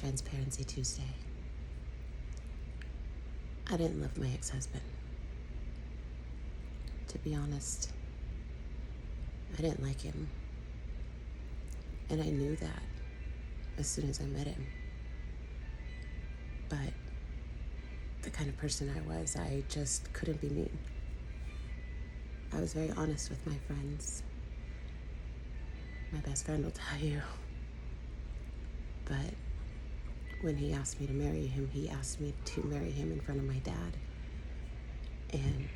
Transparency Tuesday. I didn't love my ex-husband. To be honest, I didn't like him. And I knew that as soon as I met him. But the kind of person I was, I just couldn't be mean. I was very honest with my friends. My best friend will tell you. But when he asked me to marry him, he asked me to marry him in front of my dad. And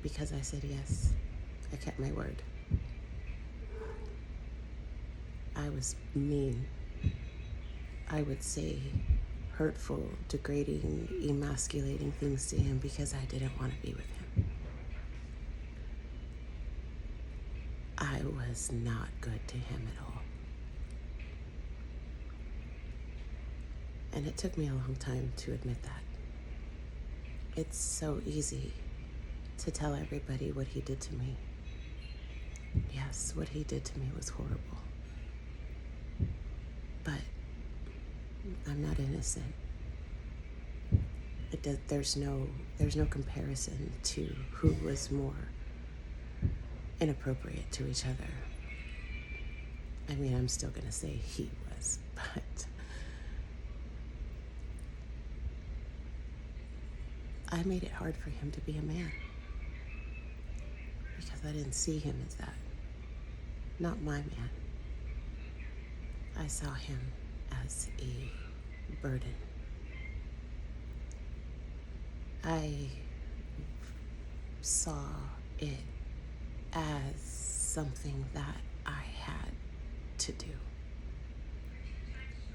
because I said yes, I kept my word. I was mean. I would say hurtful, degrading, emasculating things to him because I didn't want to be with him. I was not good to him at all. And it took me a long time to admit that. It's so easy to tell everybody what he did to me. Yes, what he did to me was horrible. But I'm not innocent. There's no comparison to who was more inappropriate to each other. I mean, I'm still gonna say he was, but I made it hard for him to be a man because I didn't see him as that. Not my man. I saw him as a burden. I saw it as something that I had to do.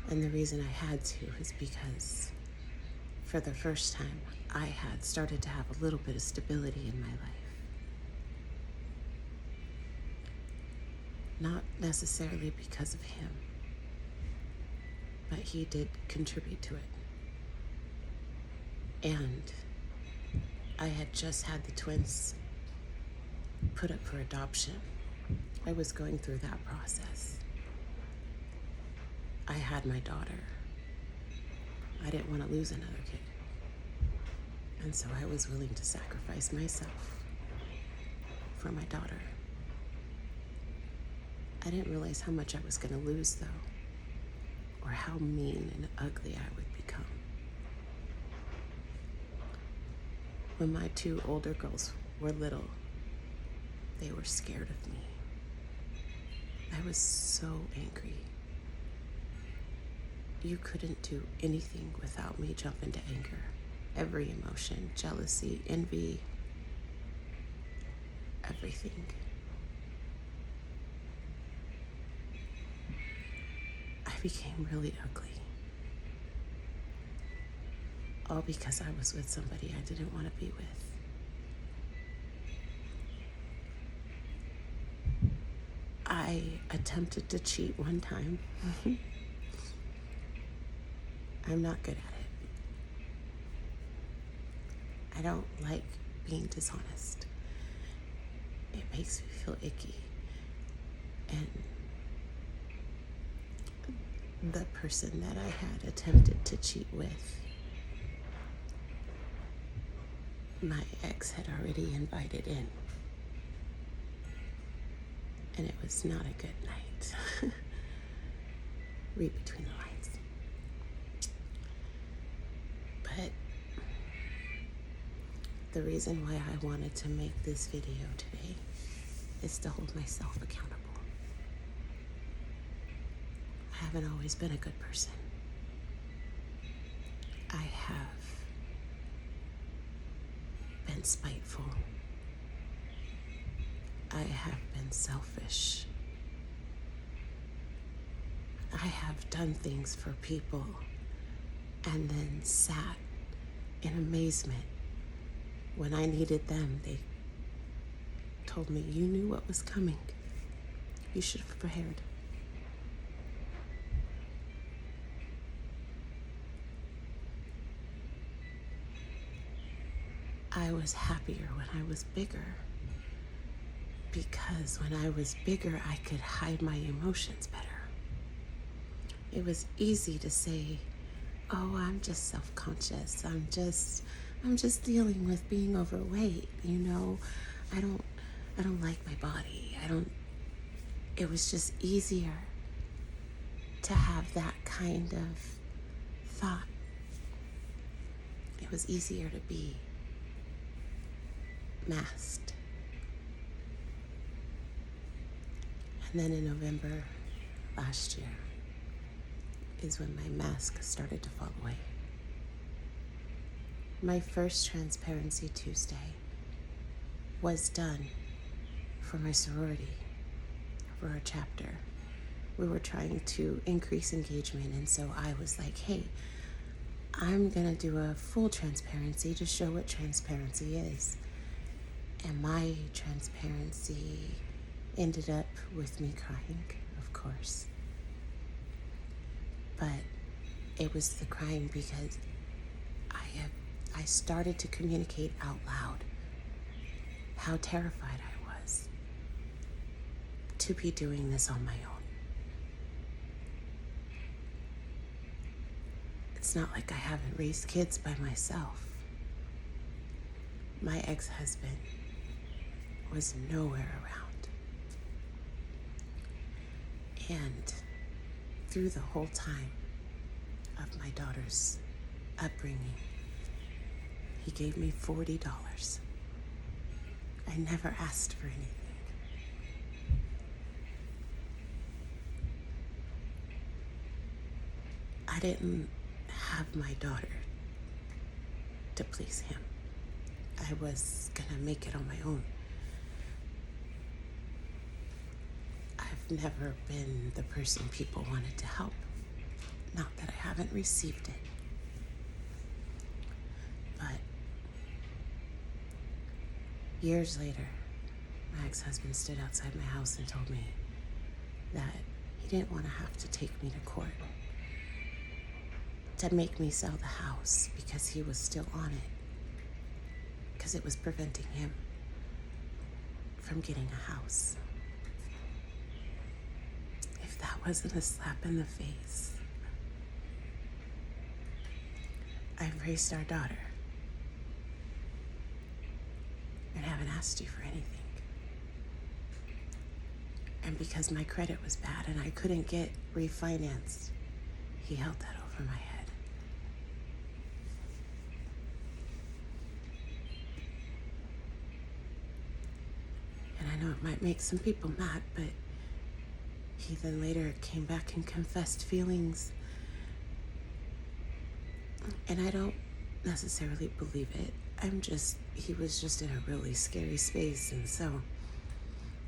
And the reason I had to is because for the first time, I had started to have a little bit of stability in my life. Not necessarily because of him, but he did contribute to it. And I had just had the twins put up for adoption. I was going through that process. I had my daughter. I didn't want to lose another kid. And so I was willing to sacrifice myself for my daughter. I didn't realize how much I was going to lose, though, or how mean and ugly I would become. When my two older girls were little, they were scared of me. I was so angry. You couldn't do anything without me jump into anger. Every emotion, jealousy, envy, everything. I became really ugly. All because I was with somebody I didn't want to be with. I attempted to cheat one time. I'm not good at it. I don't like being dishonest. It makes me feel icky. And the person that I had attempted to cheat with, my ex had already invited in. And it was not a good night. Read between the lines. But the reason why I wanted to make this video today is to hold myself accountable. I haven't always been a good person. I have been spiteful. I have been selfish. I have done things for people and then sat in amazement when I needed them. They told me, you knew what was coming. You should have prepared. I was happier when I was bigger, because when I was bigger, I could hide my emotions better. It was easy to say, oh, I'm just self-conscious. I'm just dealing with being overweight, you know. I don't I don't like my body. I don't It was just easier to have that kind of thought. It was easier to be masked. And then in November last year is when my mask started to fall away. My first Transparency Tuesday was done for my sorority, for our chapter. We were trying to increase engagement, and so I was like, hey, I'm gonna do a full transparency to show what transparency is. And my transparency ended up with me crying, of course. But it was the crying because I started to communicate out loud how terrified I was to be doing this on my own. It's not like I haven't raised kids by myself. My ex-husband was nowhere around. And through the whole time of my daughter's upbringing, he gave me $40. I never asked for anything. I didn't have my daughter to please him. I was gonna make it on my own. I've never been the person people wanted to help. Not that I haven't received it. But years later, my ex-husband stood outside my house and told me that he didn't want to have to take me to court to make me sell the house because he was still on it, because it was preventing him from getting a house. If that wasn't a slap in the face. I've raised our daughter and haven't asked you for anything. And because my credit was bad and I couldn't get refinanced, he held that over my head. And I know it might make some people mad, but he then later came back and confessed feelings. And I don't necessarily believe it. He was just in a really scary space, and so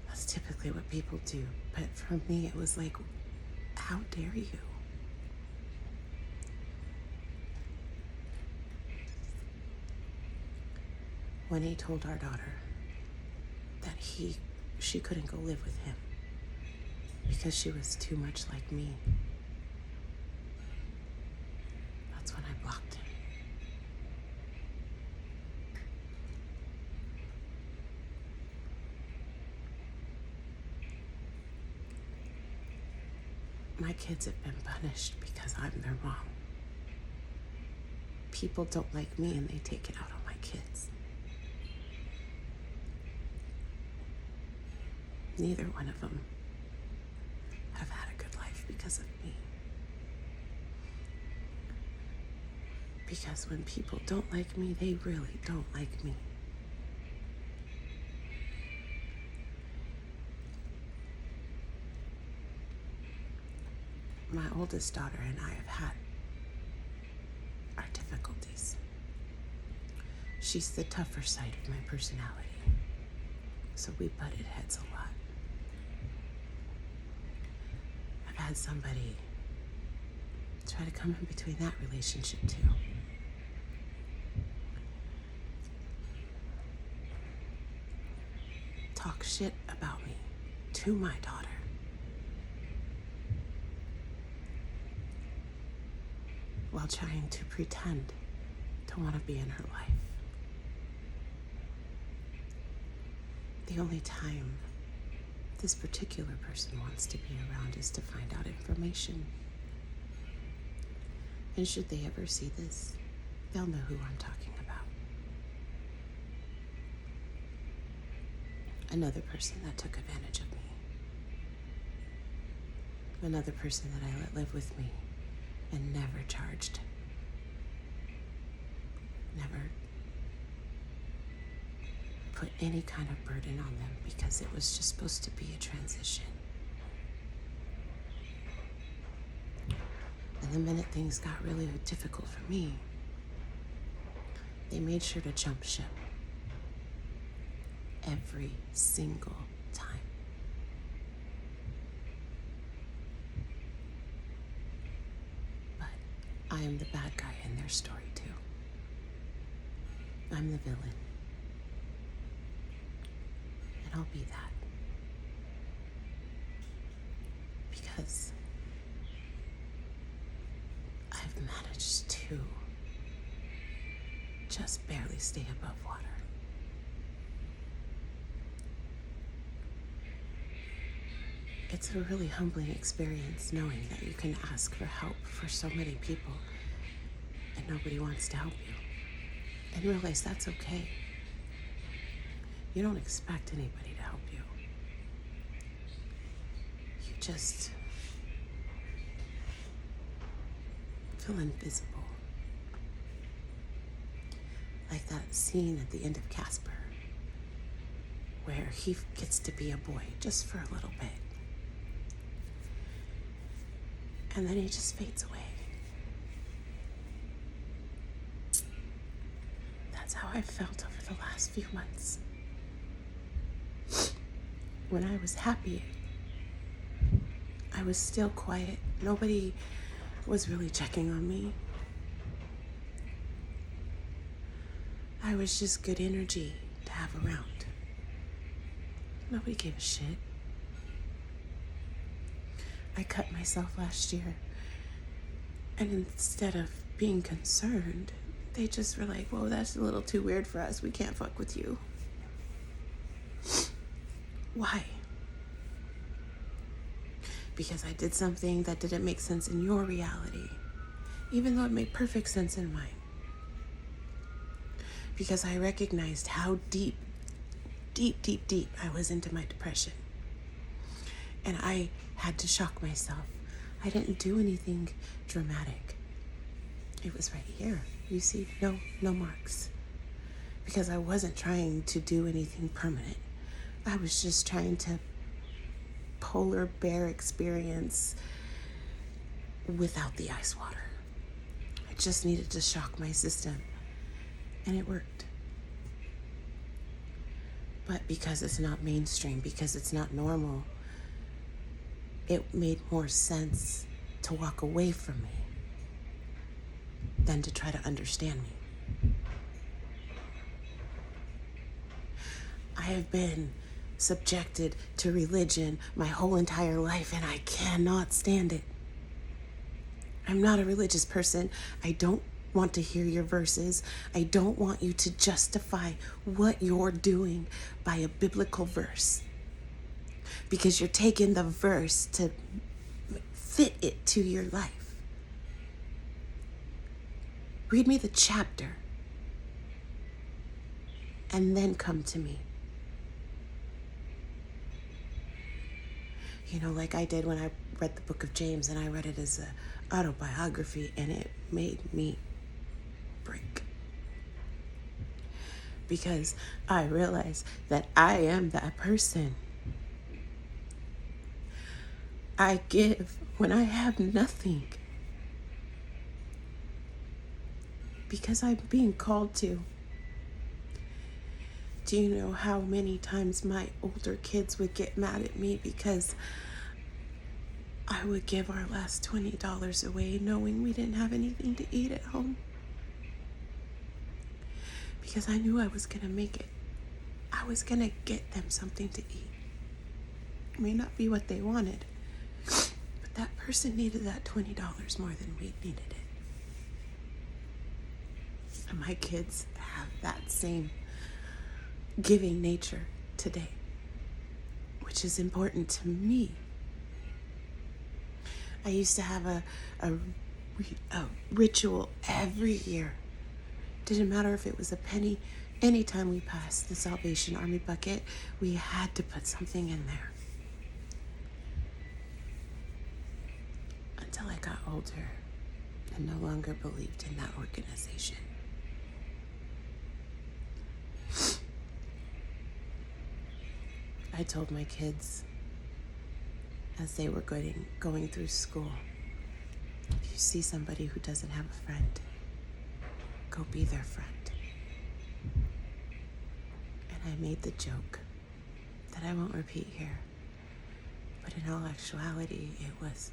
that's typically what people do. But for me, it was like, how dare you? When he told our daughter that she couldn't go live with him because she was too much like me, that's when I blocked him. My kids have been punished because I'm their mom. People don't like me and they take it out on my kids. Neither one of them have had a good life because of me. Because when people don't like me, they really don't like me. My oldest daughter and I have had our difficulties. She's the tougher side of my personality, so we butted heads a lot. I've had somebody try to come in between that relationship too. Talk shit about me to my daughter. While trying to pretend to want to be in her life. The only time this particular person wants to be around is to find out information. And should they ever see this, they'll know who I'm talking about. Another person that took advantage of me. Another person that I let live with me and never charged. Never put any kind of burden on them because it was just supposed to be a transition. And the minute things got really difficult for me, they made sure to jump ship every single time. But I am the bad guy in their story too. I'm the villain. And I'll be that. Because I've managed to just barely stay above water. It's a really humbling experience knowing that you can ask for help for so many people and nobody wants to help you. And realize that's okay. You don't expect anybody to help you. You just feel invisible. Like that scene at the end of Casper, where he gets to be a boy just for a little bit. And then he just fades away. That's how I felt over the last few months. When I was happy, I was still quiet. Nobody was really checking on me. I was just good energy to have around. Nobody gave a shit. I cut myself last year, and instead of being concerned, they just were like, whoa, that's a little too weird for us. We can't fuck with you. Why? Because I did something that didn't make sense in your reality, even though it made perfect sense in mine. Because I recognized how deep I was into my depression. And I had to shock myself. I didn't do anything dramatic. It was right here. You see, no marks. Because I wasn't trying to do anything permanent. I was just trying to polar bear experience without the ice water. I just needed to shock my system. And it worked. But because it's not mainstream, because it's not normal, it made more sense to walk away from me than to try to understand me. I have been subjected to religion my whole entire life, and I cannot stand it. I'm not a religious person. I don't want to hear your verses. I don't want you to justify what you're doing by a biblical verse, because you're taking the verse to fit it to your life. Read me the chapter and then come to me. You know, like I did when I read the book of James, and I read it as an autobiography, and it made me break. Because I realized that I am that person. I give when I have nothing. Because I'm being called to. Do you know how many times my older kids would get mad at me because I would give our last $20 away knowing we didn't have anything to eat at home? Because I knew I was going to make it. I was going to get them something to eat. It may not be what they wanted, but that person needed that $20 more than we needed it. And my kids have that same giving nature today, which is important to me. I used to have a a ritual every year. Didn't matter if it was a penny. Anytime we passed the Salvation Army bucket, we had to put something in there. Until I got older and no longer believed in that organization. I told my kids as they were going through school, if you see somebody who doesn't have a friend, go be their friend. And I made the joke that I won't repeat here, but in all actuality, it was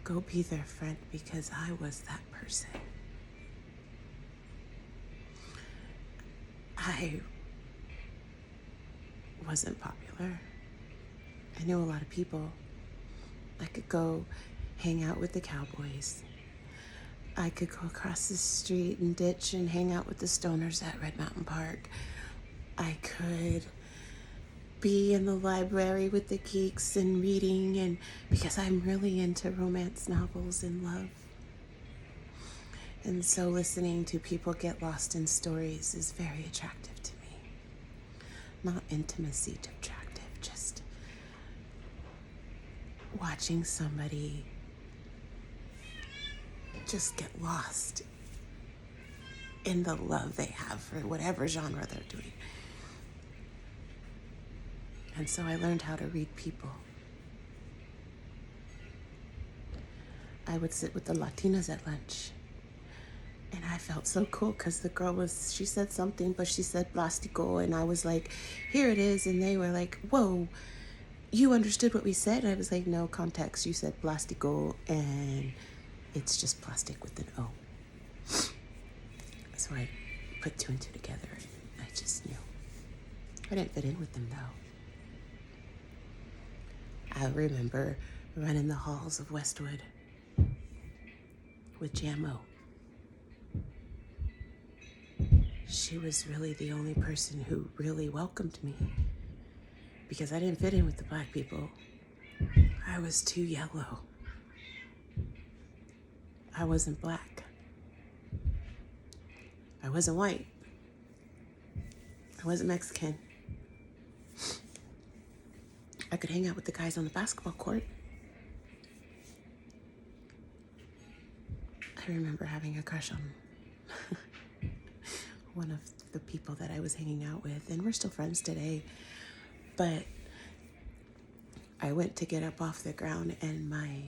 go be their friend because I was that person. I wasn't popular. I knew a lot of people. I could go hang out with the Cowboys. I could go across the street and ditch and hang out with the stoners at Red Mountain Park. I could be in the library with the geeks and reading, and because I'm really into romance novels and love. And so listening to people get lost in stories is very attractive to me. Not intimacy attractive, just watching somebody just get lost in the love they have for whatever genre they're doing. And so I learned how to read people. I would sit with the Latinas at lunch. And I felt so cool because the girl she said something, but she said plástico. And I was like, here it is. And they were like, whoa, you understood what we said? And I was like, no, context. You said plástico and it's just plastic with an O. So I put two and two together and I just knew. I didn't fit in with them though. I remember running the halls of Westwood with Jamo. She was really the only person who really welcomed me because I didn't fit in with the black people. I was too yellow. I wasn't black. I wasn't white. I wasn't Mexican. I could hang out with the guys on the basketball court. I remember having a crush on one of the people that I was hanging out with, and we're still friends today. But I went to get up off the ground and my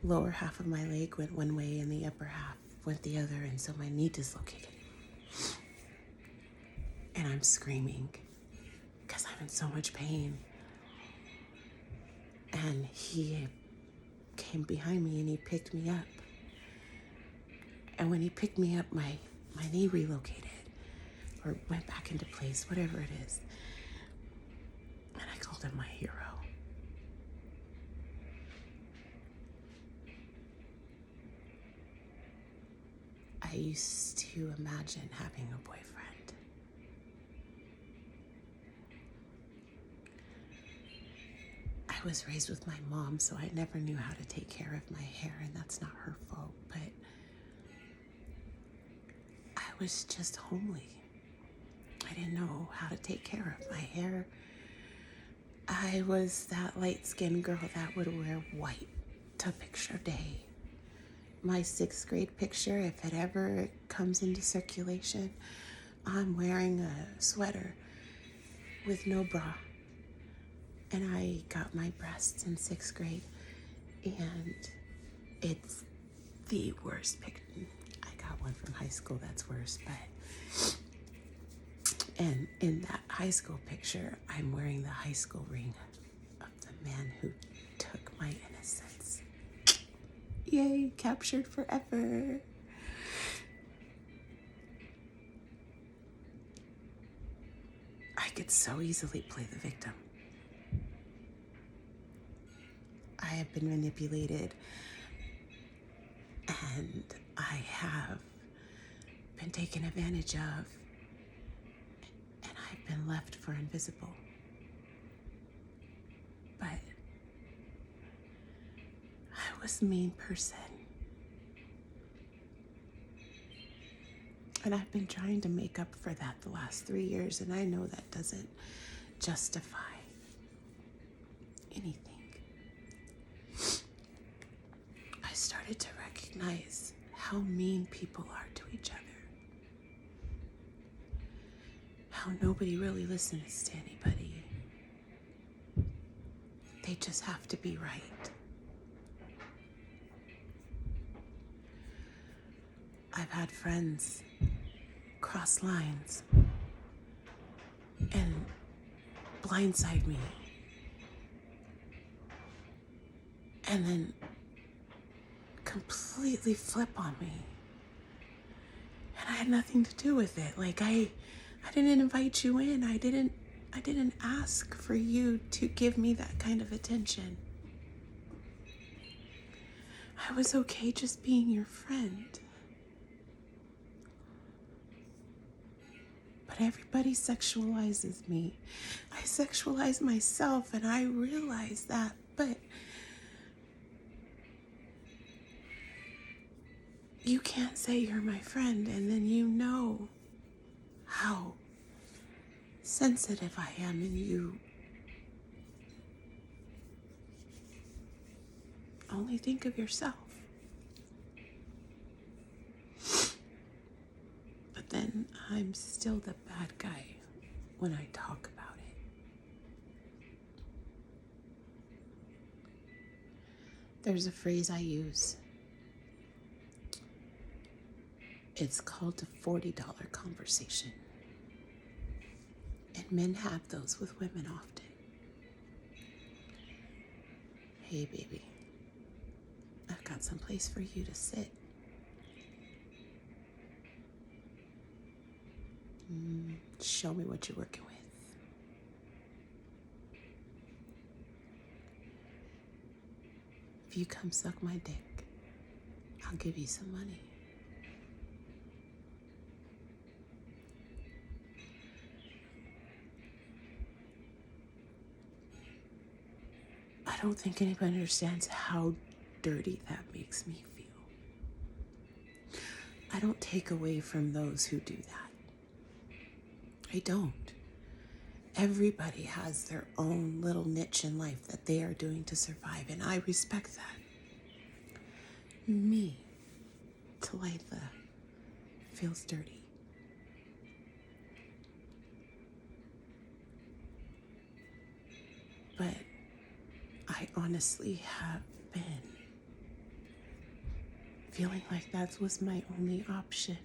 lower half of my leg went one way and the upper half went the other, and so my knee dislocated. And I'm screaming because I'm in so much pain. And he came behind me and he picked me up. And when he picked me up, my knee relocated or went back into place, whatever it is. And I called him my hero. I used to imagine having a boyfriend. I was raised with my mom, so I never knew how to take care of my hair, and that's not her fault, but I was just homely. I didn't know how to take care of my hair. I was that light-skinned girl that would wear white to picture day. My 6th grade picture, if it ever comes into circulation, I'm wearing a sweater with no bra. And I got my breasts in 6th grade, and it's the worst picture. I got one from high school that's worse, but, and in that high school picture, I'm wearing the high school ring of the man who took my innocence. Yay, captured forever. I could so easily play the victim. I have been manipulated, and I have been taken advantage of, and I've been left for invisible. But I was a mean person. And I've been trying to make up for that the last 3 years, and I know that doesn't justify anything. I started to recognize how mean people are to each other. How nobody really listens to anybody. They just have to be right. I've had friends cross lines and blindside me, and then completely flip on me. And I had nothing to do with it. Like I didn't invite you in. I didn't ask for you to give me that kind of attention. I was okay just being your friend. But everybody sexualizes me. I sexualize myself, and I realize that, but you can't say you're my friend and then you know how sensitive I am, and you only think of yourself. But then I'm still the bad guy when I talk about it. There's a phrase I use. It's called the $40 conversation. And men have those with women often. Hey, baby, I've got some place for you to sit. Show me what you're working with. If you come suck my dick, I'll give you some money. I don't think anybody understands how dirty that makes me feel. I don't take away from those who do that. I don't. Everybody has their own little niche in life that they are doing to survive, and I respect that. Me, Talitha, feels dirty. But I honestly have been feeling like that was my only option.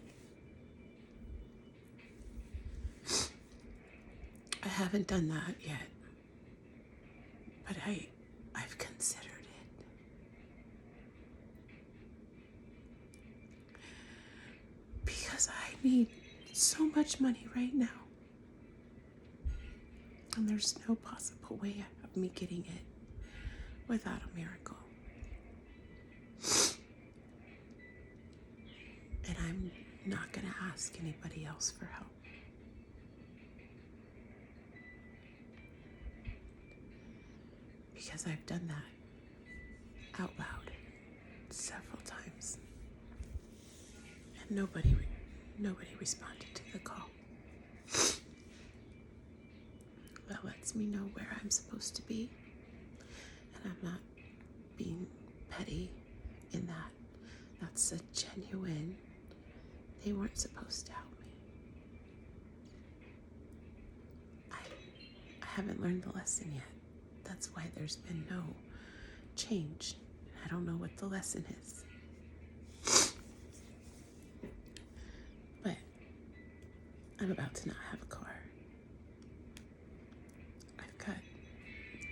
I haven't done that yet, but I've considered it. Because I need so much money right now. And there's no possible way of me getting it without a miracle. And I'm not going to ask anybody else for help. Because I've done that out loud several times. And nobody responded to the call. That lets me know where I'm supposed to be. And I'm not being petty in that. That's a genuine, they weren't supposed to help me. I haven't learned the lesson yet. That's why there's been no change. I don't know what the lesson is. But I'm about to not have a car. I've got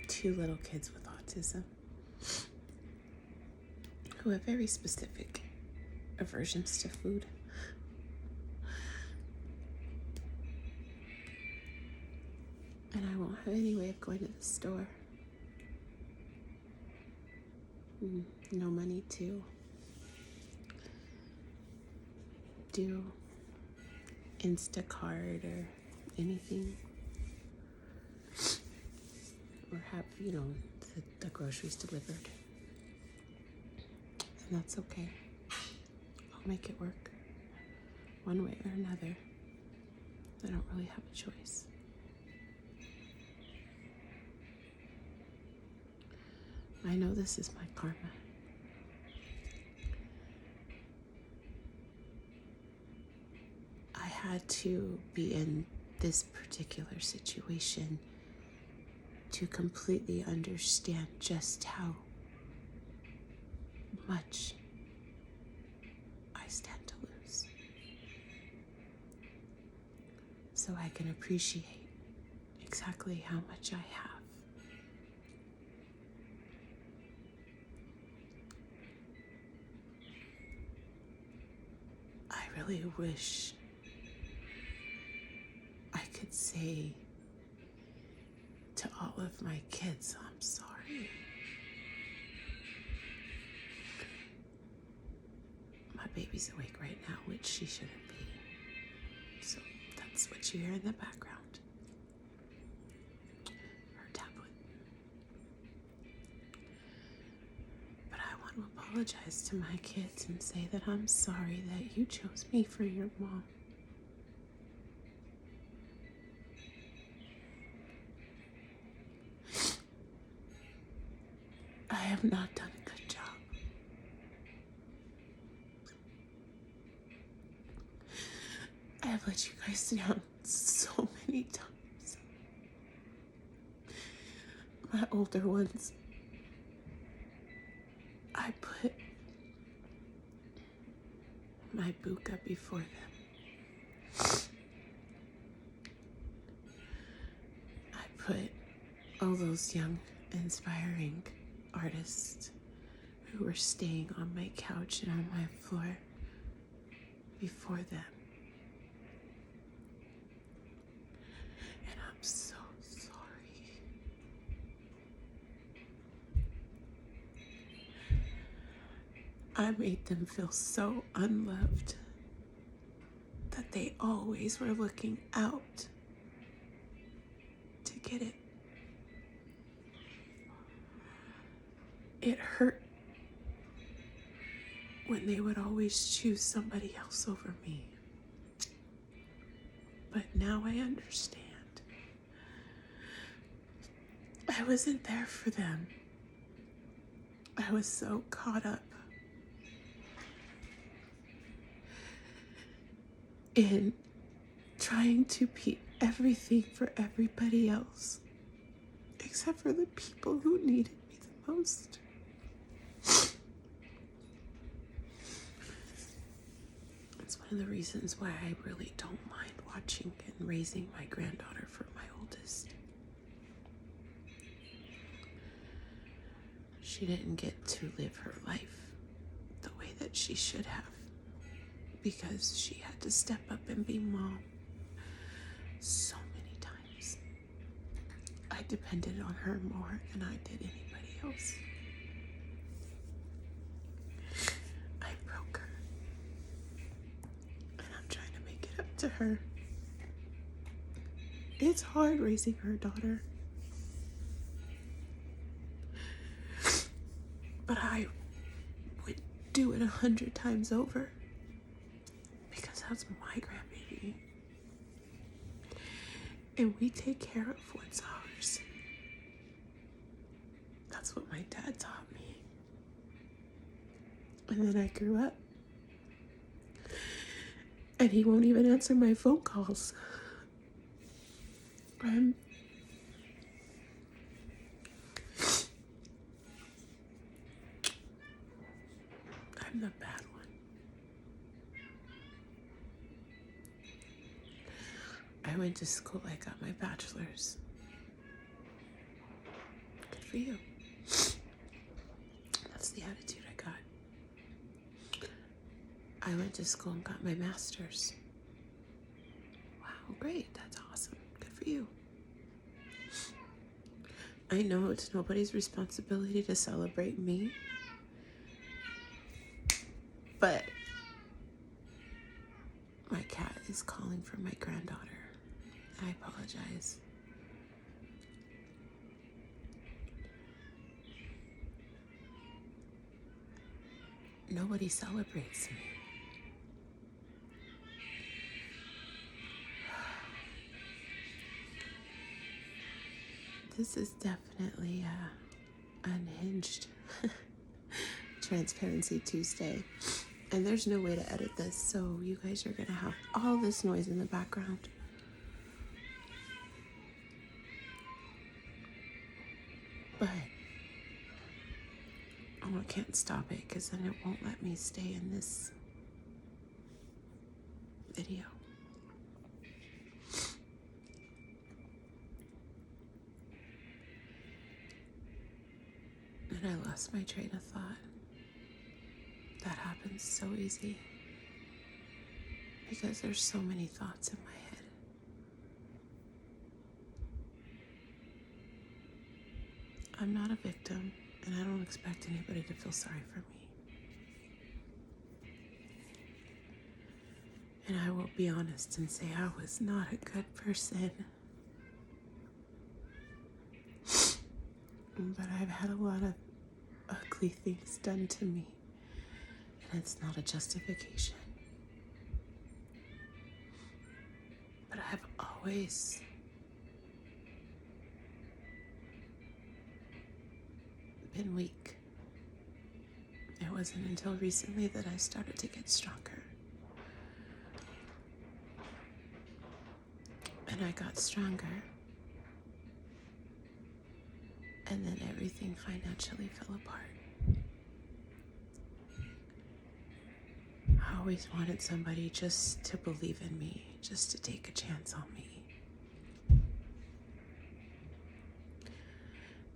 2 little kids with autism who have very specific aversions to food. And I won't have any way of going to the store. No money to do Instacart or anything. Or have, the groceries delivered. And that's okay. I'll make it work. one way or another. I don't really have a choice. I know this is my karma. I had to be in this particular situation to completely understand just how much I stand to lose, so I can appreciate exactly how much I have. I really wish I could say to all of my kids, I'm sorry. My baby's awake right now, which she shouldn't be. So that's what you hear in the background. Her tablet. But I want to apologize to my kids and say that I'm sorry that you chose me for your mom. I have not done a good job. I have let you guys down so many times. My older ones, I put my buka before them. I put all those young, inspiring artists who were staying on my couch and on my floor before them. And I'm so sorry. I made them feel so unloved that they always were looking out to get it. It hurt when they would always choose somebody else over me. But now I understand. I wasn't there for them. I was so caught up in trying to be everything for everybody else, except for the people who needed me the most. It's one of the reasons why I really don't mind watching and raising my granddaughter for my oldest. She didn't get to live her life the way that she should have, because she had to step up and be mom so many times. I depended on her more than I did anybody else. I broke her, and I'm trying to make it up to her. It's hard raising her daughter, but I would do it 100 times over, because that's my grandbaby. And we take care of what's ours. That's what my dad taught me. And then I grew up, and he won't even answer my phone calls. I'm the bad one. I went to school, I got my bachelor's. Good for you. That's the attitude I got. I went to school and got my master's. Wow, great, that's awesome. Good for you. I know it's nobody's responsibility to celebrate me, but my cat is calling for my granddaughter. I apologize. Nobody celebrates me. This is definitely unhinged Transparency Tuesday. And there's no way to edit this, so you guys are going to have all this noise in the background. But I can't stop it because then it won't let me stay in this video. And I lost my train of thought. That happens so easy because there's so many thoughts in my head. I'm not a victim, and I don't expect anybody to feel sorry for me. And I will be honest and say I was not a good person. But I've had a lot of ugly things done to me. And it's not a justification. But I've always been weak. It wasn't until recently that I started to get stronger. And I got stronger. And then everything financially fell apart. I always wanted somebody just to believe in me, just to take a chance on me.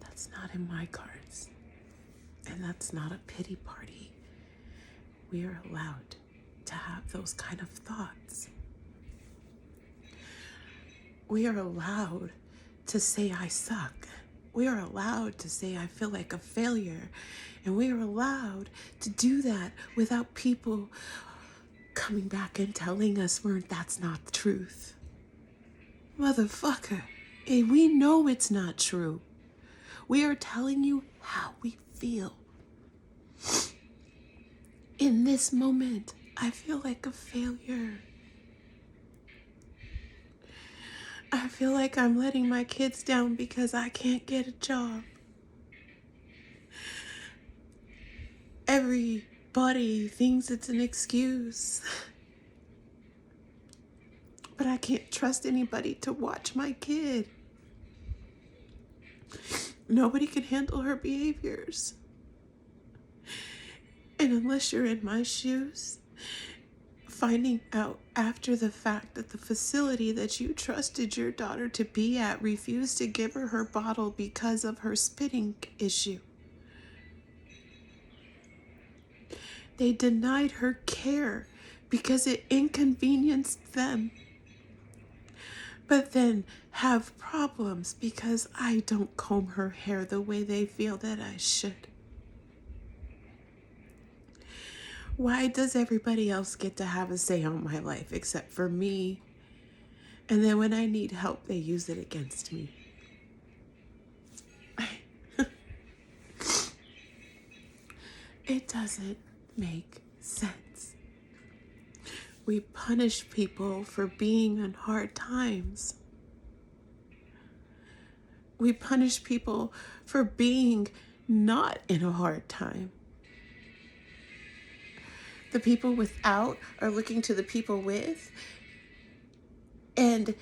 That's not in my cards. And that's not a pity party. We are allowed to have those kind of thoughts. We are allowed to say I suck. We are allowed to say I feel like a failure. And we are allowed to do that without people coming back and telling us that's not the truth. Motherfucker, and we know it's not true. We are telling you how we feel. In this moment, I feel like a failure. I feel like I'm letting my kids down because I can't get a job. Everybody thinks it's an excuse. But I can't trust anybody to watch my kid. Nobody can handle her behaviors. And unless you're in my shoes, finding out after the fact that the facility that you trusted your daughter to be at refused to give her her bottle because of her spitting issue. They denied her care because it inconvenienced them. But then have problems because I don't comb her hair the way they feel that I should. Why does everybody else get to have a say on my life except for me? And then when I need help, they use it against me. It doesn't make sense. We punish people for being in hard times. We punish people for being not in a hard time. The people without are looking to the people with, and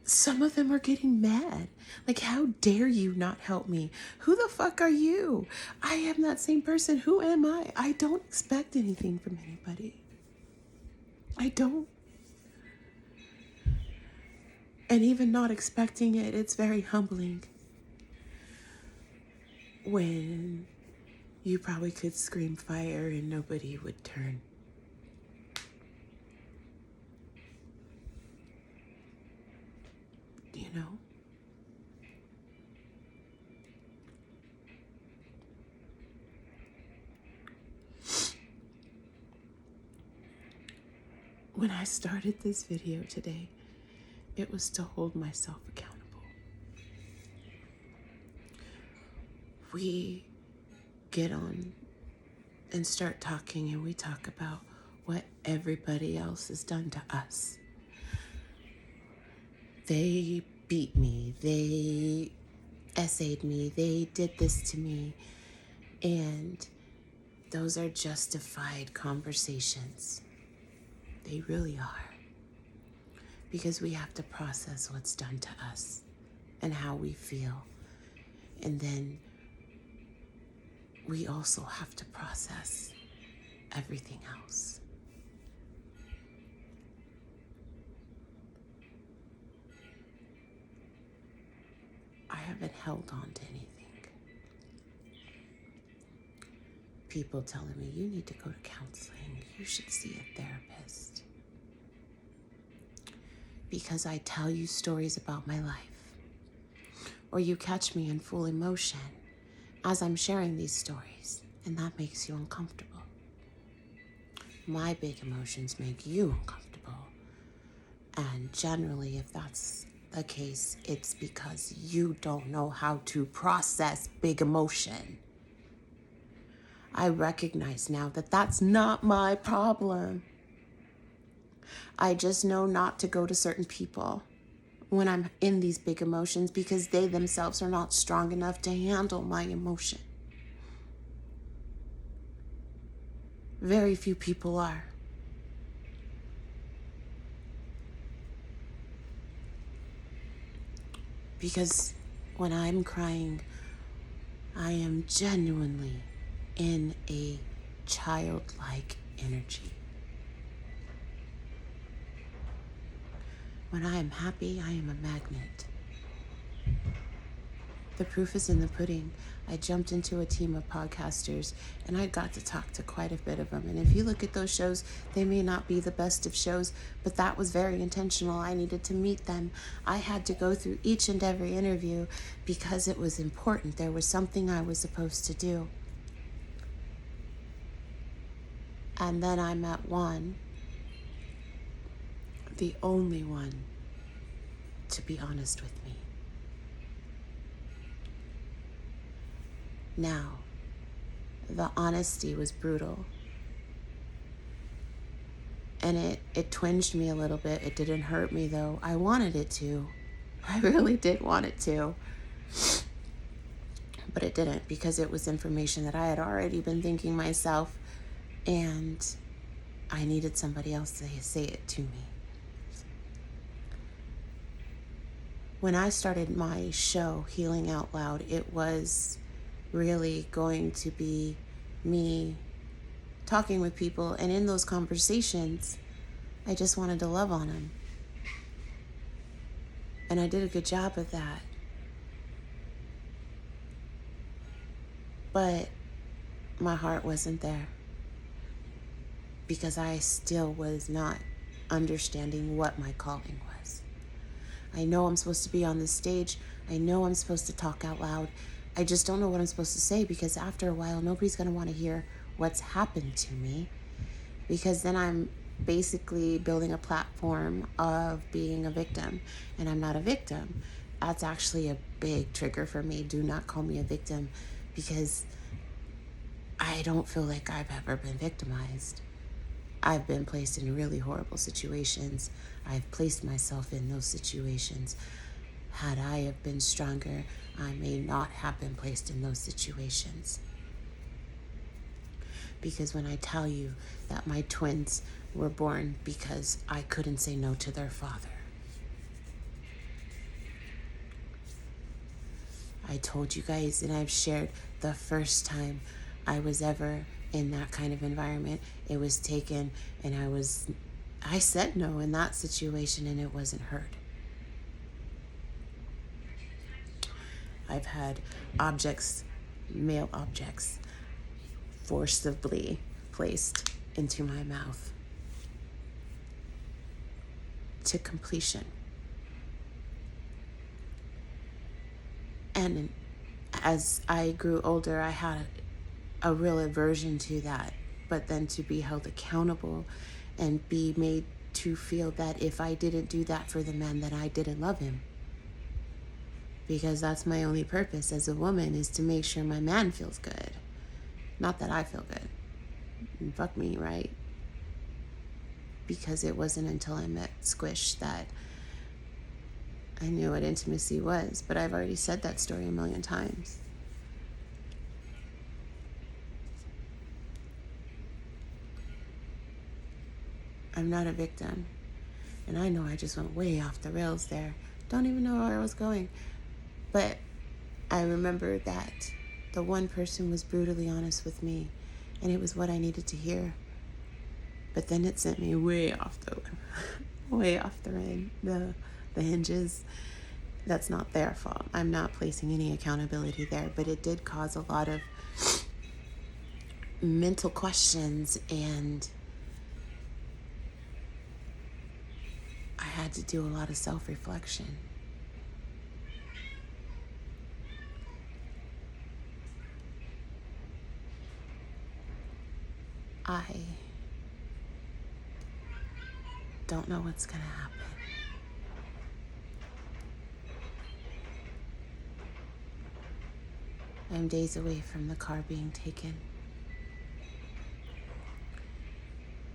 some of them are getting mad. Like, how dare you not help me? Who the fuck are you? I am that same person. Who am I? I don't expect anything from anybody. I don't. And even not expecting it, it's very humbling. When you probably could scream fire and nobody would turn. You know? When I started this video today, it was to hold myself accountable. We get on and start talking and we talk about what everybody else has done to us. They beat me. They essayed me, they did this to me. And those are justified conversations. They really are. Because we have to process what's done to us and how we feel. And then we also have to process everything else. I haven't held on to anything. People telling me, you need to go to counseling, you should see a therapist. Because I tell you stories about my life, or you catch me in full emotion as I'm sharing these stories, and that makes you uncomfortable. My big emotions make you uncomfortable. And generally, if that's the case, it's because you don't know how to process big emotion. I recognize now that that's not my problem. I just know not to go to certain people when I'm in these big emotions because they themselves are not strong enough to handle my emotion. Very few people are. Because when I'm crying, I am genuinely in a childlike energy. When I am happy, I am a magnet. The proof is in the pudding. I jumped into a team of podcasters and I got to talk to quite a bit of them. And if you look at those shows, they may not be the best of shows, but that was very intentional. I needed to meet them. I had to go through each and every interview because it was important. There was something I was supposed to do. And then I met one, the only one, to be honest with me. Now, the honesty was brutal. And it twinged me a little bit. It didn't hurt me though. I wanted it to. I really did want it to. But it didn't because it was information that I had already been thinking myself. And I needed somebody else to say it to me. When I started my show, Healing Out Loud, it was really going to be me talking with people. And in those conversations, I just wanted to love on them. And I did a good job of that. But my heart wasn't there. Because I still was not understanding what my calling was. I know I'm supposed to be on the stage. I know I'm supposed to talk out loud. I just don't know what I'm supposed to say because after a while, nobody's going to want to hear what's happened to me. Because then I'm basically building a platform of being a victim. And I'm not a victim. That's actually a big trigger for me. Do not call me a victim because I don't feel like I've ever been victimized. I've been placed in really horrible situations. I've placed myself in those situations. Had I have been stronger, I may not have been placed in those situations. Because when I tell you that my twins were born because I couldn't say no to their father. I told you guys and I've shared the first time I was ever in that kind of environment. It was taken and I said no in that situation and it wasn't heard. I've had objects, male objects, forcibly placed into my mouth to completion. And as I grew older, I had a real aversion to that. But then to be held accountable and be made to feel that if I didn't do that for the man, then I didn't love him. Because that's my only purpose as a woman is to make sure my man feels good. Not that I feel good. And fuck me, right? Because it wasn't until I met Squish that I knew what intimacy was, but I've already said that story a million times. I'm not a victim. And I know I just went way off the rails there. Don't even know where I was going. But I remember that the one person was brutally honest with me, and it was what I needed to hear. But then it sent me way off the hinges. That's not their fault. I'm not placing any accountability there, but it did cause a lot of mental questions, and I had to do a lot of self-reflection. I don't know what's gonna happen. I'm days away from the car being taken.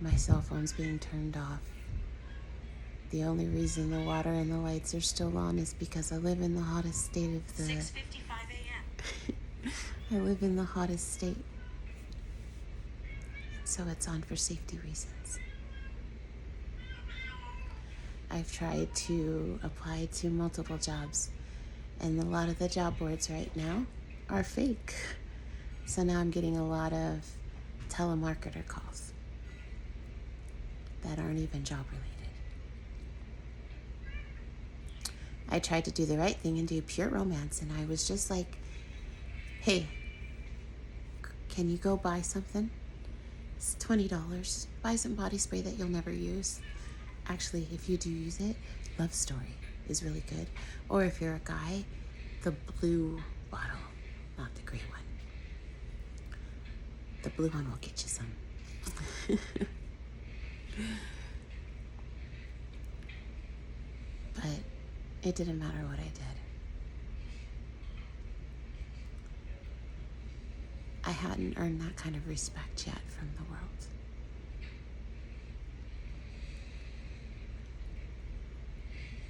My cell phone's being turned off. The only reason the water and the lights are still on is because I live in the hottest state of the... 6:55 a.m. I live in the hottest state. So it's on for safety reasons. I've tried to apply to multiple jobs, and a lot of the job boards right now are fake. So now I'm getting a lot of telemarketer calls that aren't even job related. I tried to do the right thing and do pure romance, and I was just like, hey, can you go buy something? It's $20. Buy some body spray that you'll never use. Actually, if you do use it, Love Story is really good. Or if you're a guy, the blue bottle, not the gray one. The blue one will get you some. But it didn't matter what I did. I hadn't earned that kind of respect yet from the world.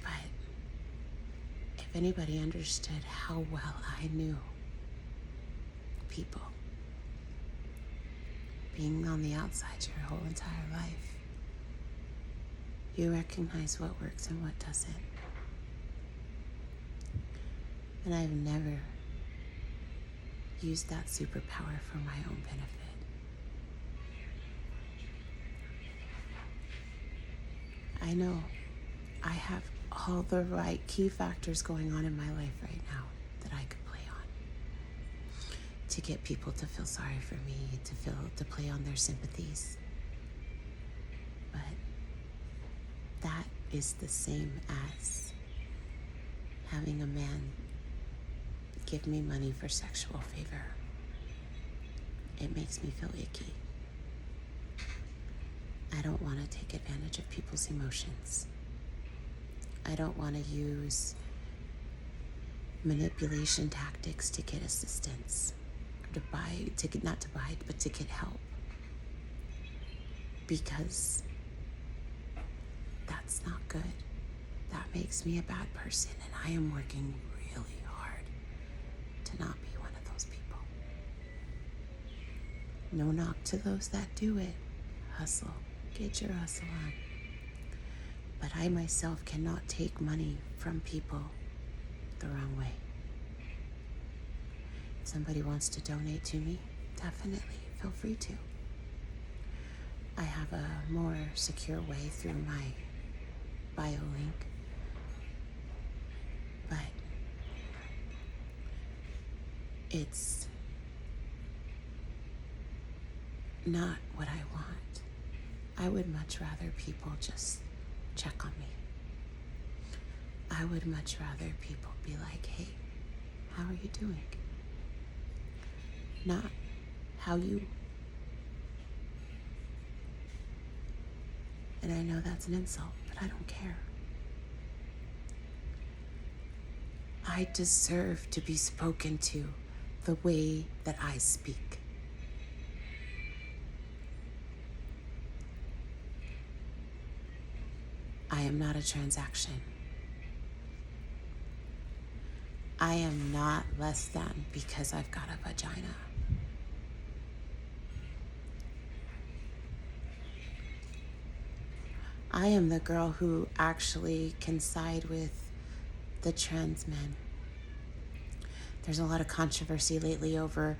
But if anybody understood how well I knew people, being on the outside your whole entire life, you recognize what works and what doesn't. And I've never used that superpower for my own benefit. I know I have all the right key factors going on in my life right now that I could play on to get people to feel sorry for me, to play on their sympathies. But that is the same as having a man give me money for sexual favor. It makes me feel icky. I don't want to take advantage of people's emotions. I don't want to use manipulation tactics to get assistance, or to get help. Because that's not good. That makes me a bad person, and I am working really hard to not be one of those people. No knock to those that do it. Hustle. Get your hustle on. But I myself cannot take money from people the wrong way. If somebody wants to donate to me, definitely feel free to. I have a more secure way through my bio link. But it's not what I want. I would much rather people just check on me. I would much rather people be like, hey, how are you doing? Not how you. And I know that's an insult, but I don't care. I deserve to be spoken to the way that I speak. I am not a transaction. I am not less than because I've got a vagina. I am the girl who actually can side with the trans men. There's a lot of controversy lately over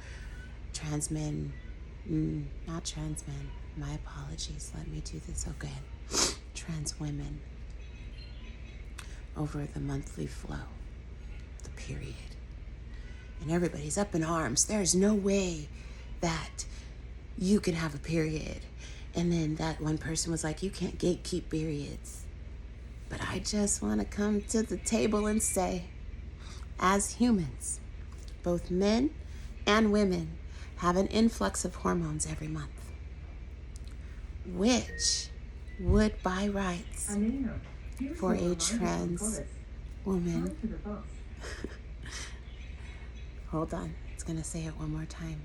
trans men, not trans men, my apologies, let me do this again. Trans women, over the monthly flow, the period. And everybody's up in arms. There's no way that you can have a period. And then that one person was like, you can't gatekeep periods. But I just want to come to the table and say, as humans, both men and women have an influx of hormones every month, which would by rights for a trans woman. Hold on, it's gonna say it one more time.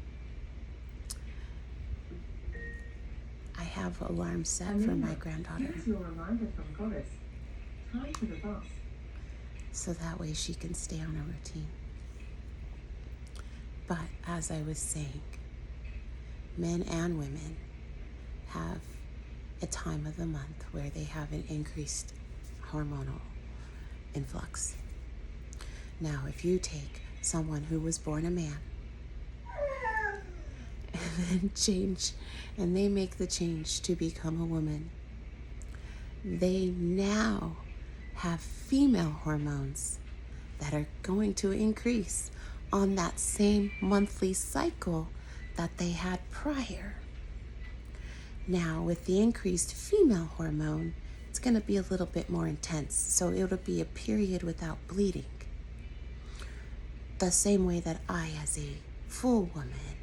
I have alarms set for my granddaughter. So that way she can stay on a routine. But as I was saying, men and women have a time of the month where they have an increased hormonal influx. Now, if you take someone who was born a man and then they make the change to become a woman, they now have female hormones that are going to increase on that same monthly cycle that they had prior. Now, with the increased female hormone, it's going to be a little bit more intense. So it'll be a period without bleeding. The same way that I, as a full woman,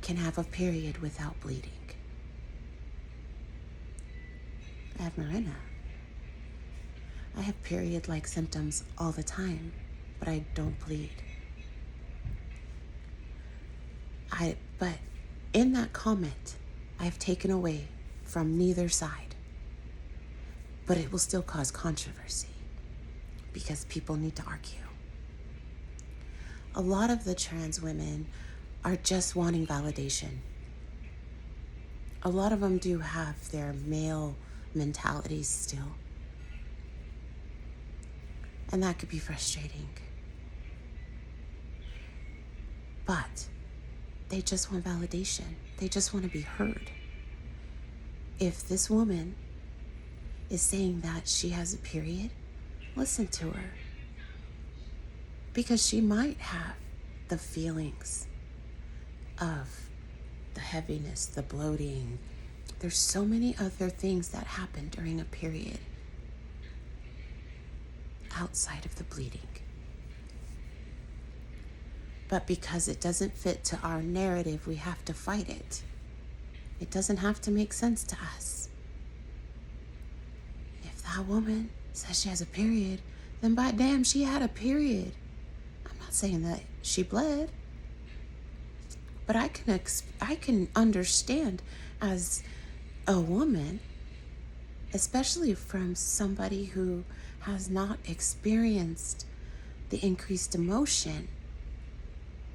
can have a period without bleeding. I have Mirena. I have period-like symptoms all the time, but I don't bleed. But in that comment, I have taken away from neither side. But it will still cause controversy because people need to argue. A lot of the trans women are just wanting validation. A lot of them do have their male mentalities still. And that could be frustrating. But they just want validation. They just want to be heard. If this woman is saying that she has a period, listen to her. Because she might have the feelings of the heaviness, the bloating. There's so many other things that happen during a period outside of the bleeding. But because it doesn't fit to our narrative, we have to fight it. It doesn't have to make sense to us. If that woman says she has a period, then by damn, she had a period. I'm not saying that she bled, but I can understand as a woman, especially from somebody who has not experienced the increased emotion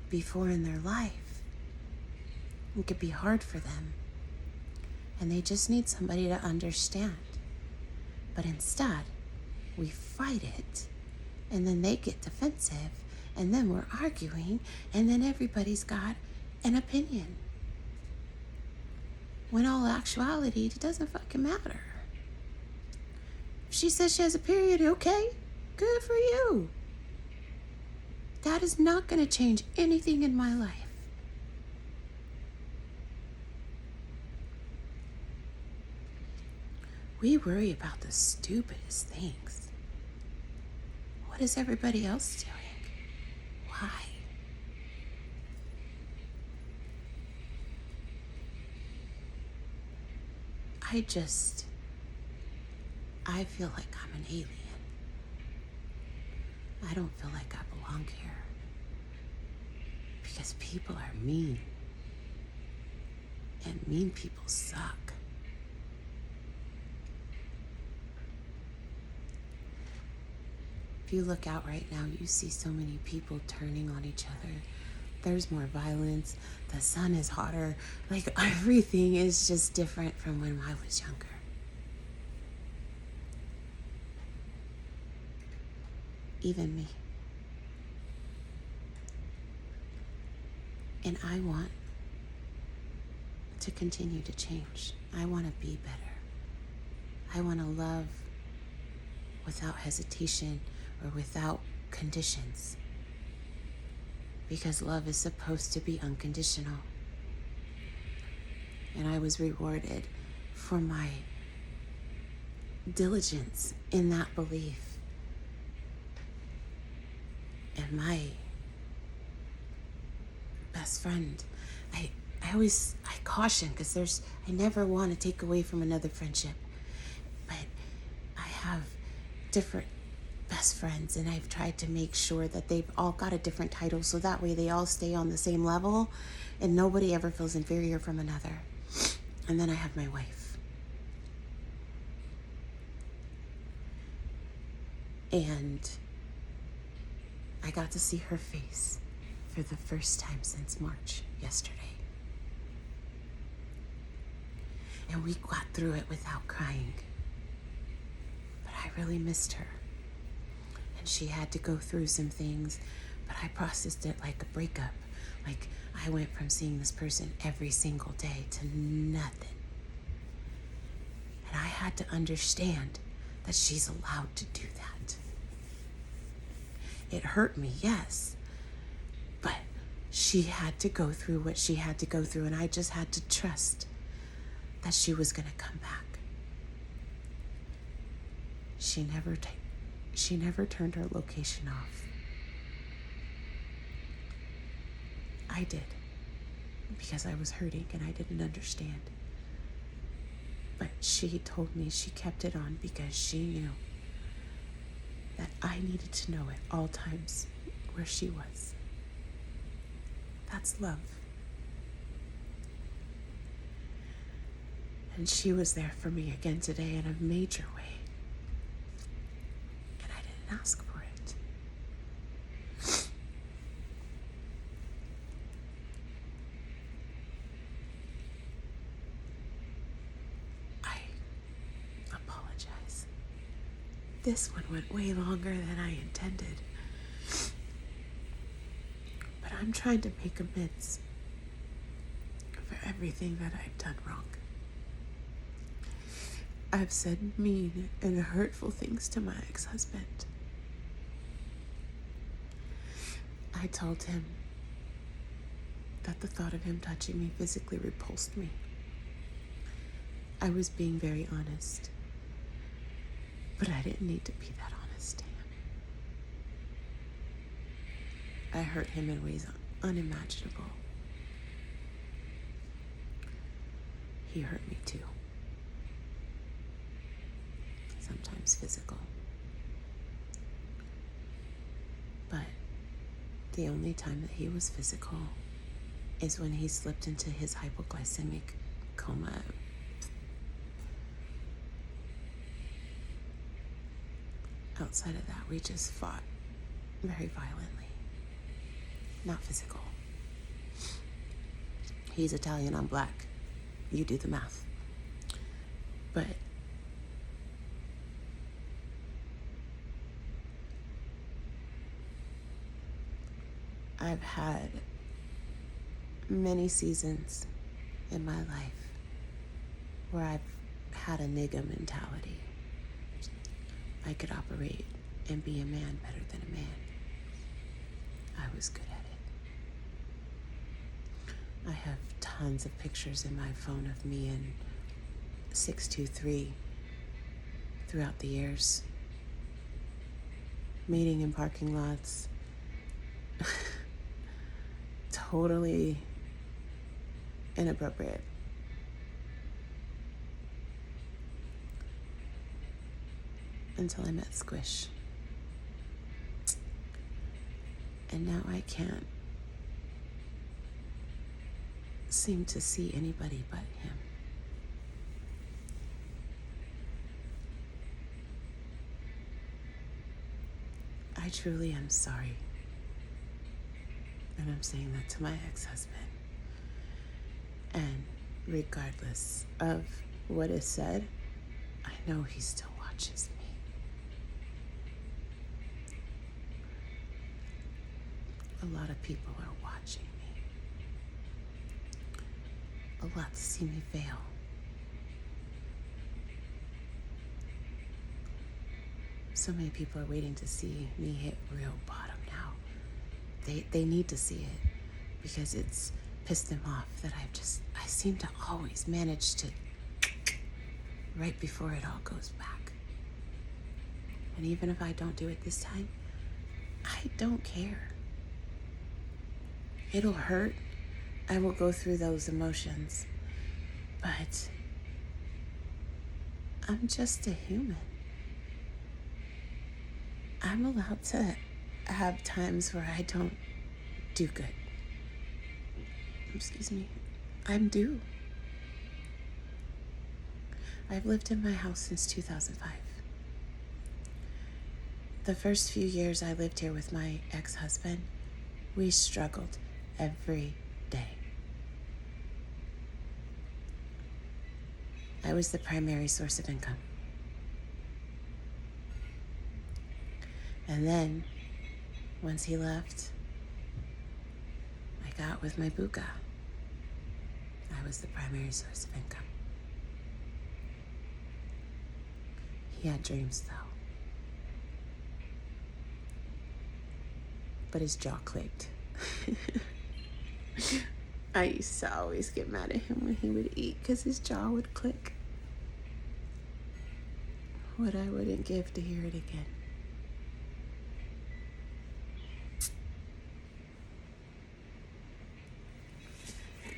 before in their life. It could be hard for them. And they just need somebody to understand. But instead, we fight it. And then they get defensive. And then we're arguing. And then everybody's got an opinion. When all actuality, it doesn't fucking matter. If she says she has a period, okay, good for you. That is not going to change anything in my life. We worry about the stupidest things. What is everybody else doing? Why? I feel like I'm an alien. I don't feel like I belong here. Because people are mean. And mean people suck. If you look out right now, you see so many people turning on each other. There's more violence. The sun is hotter. Like, everything is just different from when I was younger. Even me. And I want to continue to change. I want to be better. I want to love without hesitation or without conditions. Because love is supposed to be unconditional. And I was rewarded for my diligence in that belief. And my best friend, I caution, because I never want to take away from another friendship, but I have different best friends, and I've tried to make sure that they've all got a different title, so that way they all stay on the same level and nobody ever feels inferior from another. And then I have my wife. And I got to see her face for the first time since March, yesterday. And we got through it without crying. But I really missed her. And she had to go through some things, but I processed it like a breakup. Like, I went from seeing this person every single day to nothing. And I had to understand that she's allowed to do that. It hurt me, yes. But she had to go through what she had to go through, and I just had to trust that she was going to come back. She never turned her location off. I did, because I was hurting and I didn't understand. But she told me she kept it on because she knew that I needed to know at all times where she was. That's love. And she was there for me again today in a major way. And I didn't ask for it. I apologize. This one went way longer than I intended. But I'm trying to make amends for everything that I've done wrong. I've said mean and hurtful things to my ex-husband. I told him that the thought of him touching me physically repulsed me. I was being very honest, but I didn't need to be that honest to him. I hurt him in ways unimaginable. He hurt me too. Sometimes physical. But the only time that he was physical is when he slipped into his hypoglycemic coma. Outside of that, we just fought very violently. Not physical. He's Italian, I'm black. You do the math. But I've had many seasons in my life where I've had a nigga mentality. I could operate and be a man better than a man. I was good at it. I have tons of pictures in my phone of me and 623 throughout the years. Meeting in parking lots. Totally inappropriate. Until I met Squish. And now I can't seem to see anybody but him. I truly am sorry. And I'm saying that to my ex-husband. And regardless of what is said, I know he still watches me. A lot of people are watching me. A lot to see me fail. So many people are waiting to see me hit real bottom now. They need to see it because it's pissed them off that I seem to always manage to right before it all goes back. And even if I don't do it this time, I don't care. It'll hurt. I will go through those emotions. But I'm just a human. I'm allowed to have times where I don't do good. Excuse me. I'm due. I've lived in my house since 2005. The first few years I lived here with my ex-husband, we struggled every day. I was the primary source of income. And then, once he left, I got with my buka. I was the primary source of income. He had dreams, though. But his jaw clicked. I used to always get mad at him when he would eat because his jaw would click. What I wouldn't give to hear it again.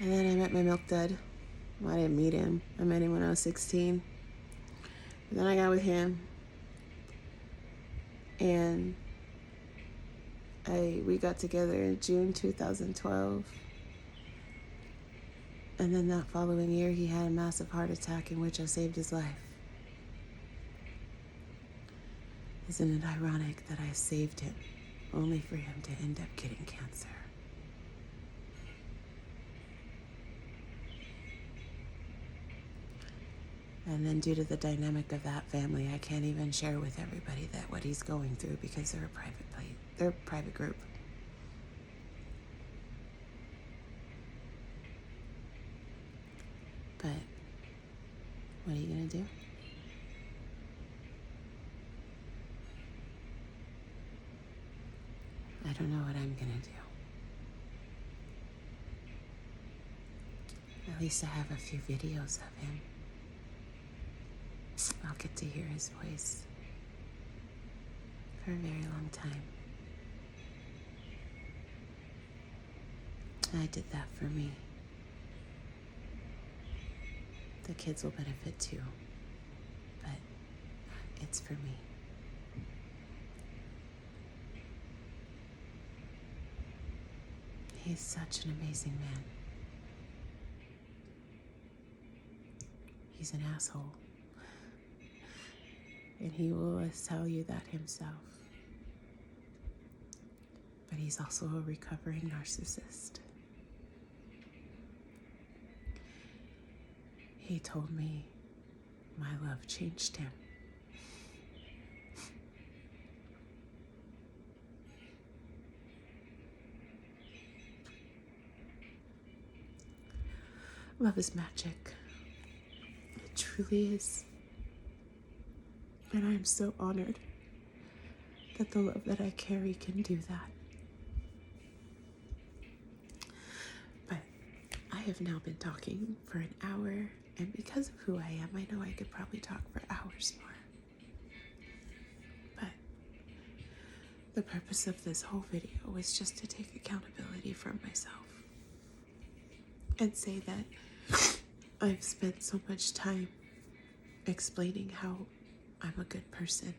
And then I met my milk dud. Well, I didn't meet him. I met him when I was 16. And then I got with him. And we got together in June 2012. And then that following year, he had a massive heart attack in which I saved his life. Isn't it ironic that I saved him, only for him to end up getting cancer? And then due to the dynamic of that family, I can't even share with everybody that what he's going through because they're a private group. But what are you gonna do? I don't know what I'm gonna do. At least I have a few videos of him. I'll get to hear his voice for a very long time. I did that for me. The kids will benefit too, but it's for me. He's such an amazing man. He's an asshole. And he will tell you that himself. But he's also a recovering narcissist. He told me my love changed him. Love is magic. It truly is. And I'm so honored that the love that I carry can do that. But I have now been talking for an hour, and because of who I am, I know I could probably talk for hours more. But the purpose of this whole video was just to take accountability from myself and say that I've spent so much time explaining how I'm a good person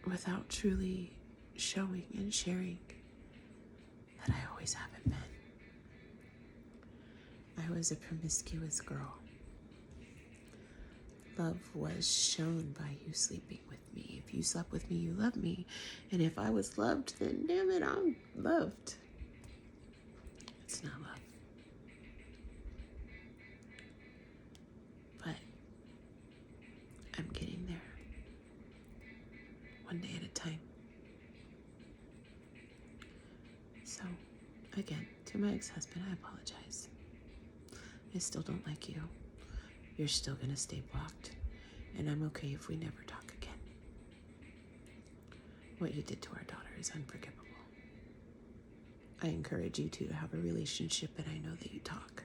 without truly showing and sharing that I always haven't been. I was a promiscuous girl, love was shown by you sleeping with me. If you slept with me, you loved me. And if I was loved, then damn it, I'm loved. It's not love. But I'm getting there. One day at a time. So, again, to my ex-husband, I apologize. I still don't like you. You're still gonna stay blocked. And I'm okay if we never talk again. What you did to our daughter is unforgivable. I encourage you two to have a relationship, and I know that you talk.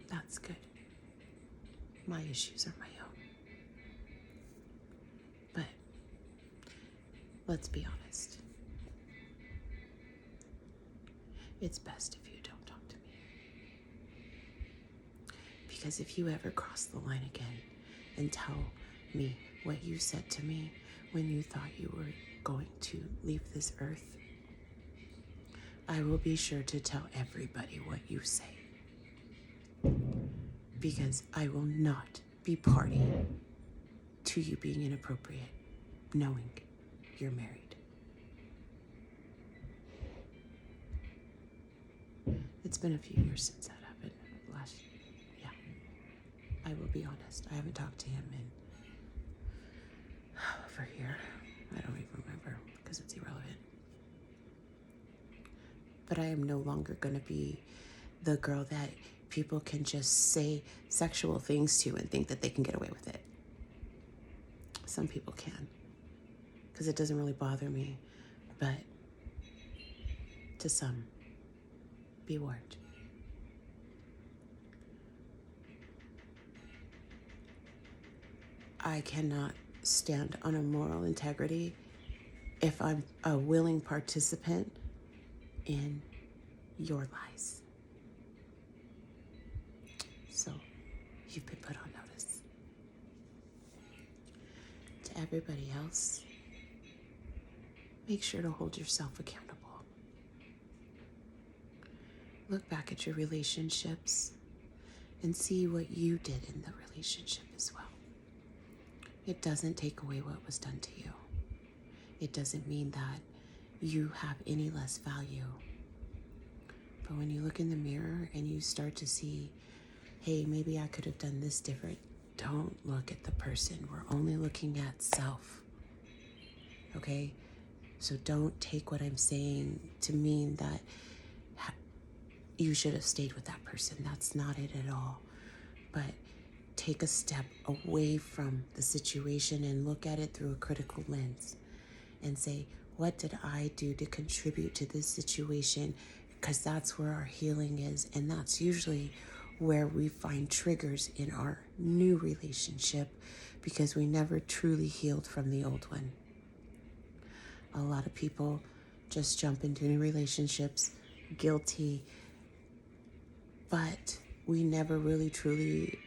That's good. My issues are my own. But let's be honest. It's best if you don't talk to me. Because if you ever cross the line again and tell me what you said to me when you thought you were going to leave this earth, I will be sure to tell everybody what you say. Because I will not be party to you being inappropriate, knowing you're married. It's been a few years since that happened. Yeah. I will be honest. I haven't talked to him in over a year. I don't even remember because it's irrelevant. But I am no longer going to be the girl that people can just say sexual things to and think that they can get away with it. Some people can, because it doesn't really bother me, but to some, be warned. I cannot stand on a moral integrity if I'm a willing participant in your lies. So, you've been put on notice. To everybody else, make sure to hold yourself accountable. Look back at your relationships and see what you did in the relationship as well. It doesn't take away what was done to you. It doesn't mean that you have any less value. But when you look in the mirror and you start to see, hey, maybe I could have done this different, don't look at the person. We're only looking at self. Okay? So don't take what I'm saying to mean that you should have stayed with that person. That's not it at all. But take a step away from the situation and look at it through a critical lens and say, what did I do to contribute to this situation? Because that's where our healing is. And that's usually where we find triggers in our new relationship, because we never truly healed from the old one. A lot of people just jump into new relationships, guilty, but we never really truly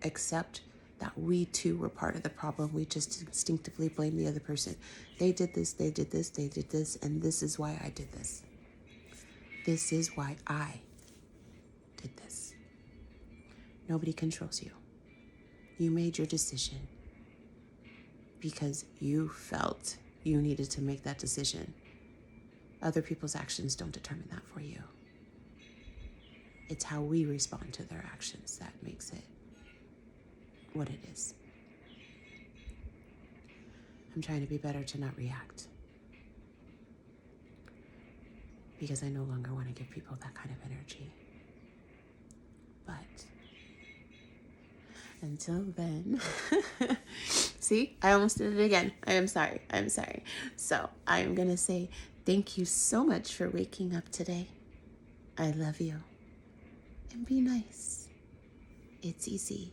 accept that we too were part of the problem. We just instinctively blame the other person. They did this, they did this, they did this, and this is why I did this. This is why I did this. Nobody controls you. You made your decision because you felt you needed to make that decision. Other people's actions don't determine that for you. It's how we respond to their actions that makes it what it is. I'm trying to be better to not react, because I no longer want to give people that kind of energy. But until then, see, I almost did it again. I am sorry. So I am going to say thank you so much for waking up today. I love you. And be nice. It's easy.